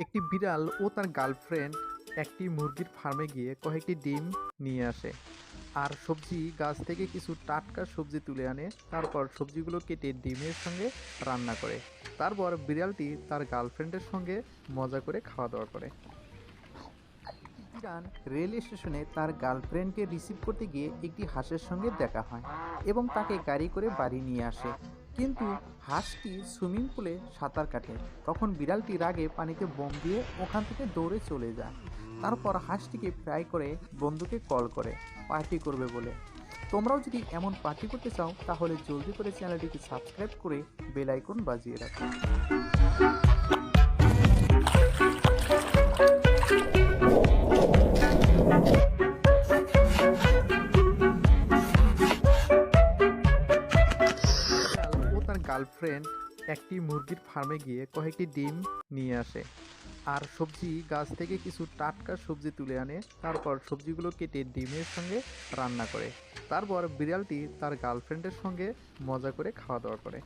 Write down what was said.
একটি বিড়াল ও তার গার্লফ্রেন্ড একটি মুরগির ফার্মে গিয়ে কয়েকটি ডিম নিয়ে আসে আর সবজি গাছ থেকে কিছু টাটকা সবজি তুলে আনে। তারপর সবজিগুলো কেটে ডিমের সঙ্গে রান্না করে। তারপর বিড়ালটি তার গার্লফ্রেন্ডের সঙ্গে মজা করে খাওয়া দাওয়া করে। ইরান রেল স্টেশনে তার গার্লফ্রেন্ডকে রিসিভ করতে গিয়ে একটি হাঁসের সঙ্গে দেখা হয় এবং তাকে গাড়ি করে বাড়ি নিয়ে আসে। কিন্তু হাঁসটি সুইমিং পুলে সাঁতার কাটে। তখন বিড়ালটি রাগে পানিতে বোম দিয়ে ওখান থেকে দৌড়ে চলে যায়। তারপর হাঁসটিকে ফ্রাই করে বন্ধুকে কল করে পার্টি করবে বলে। তোমরাও যদি এমন পার্টি করতে চাও তাহলে জলদি করে চ্যানেলটিকে সাবস্ক্রাইব করে বেল আইকন বাজিয়ে রাখো। বিড়াল ও তার গার্লফ্রেন্ড একটি মুরগির ফার্মে গিয়ে কয়েকটি ডিম নিয়ে আসে আর সবজি গাছ থেকে কিছু টাটকা সবজি তুলে আনে। তারপর সবজিগুলো কেটে ডিমের সঙ্গে রান্না করে। তারপর বিড়ালটি তার গার্লফ্রেন্ডের সঙ্গে মজা করে খাওয়া দাওয়া করে।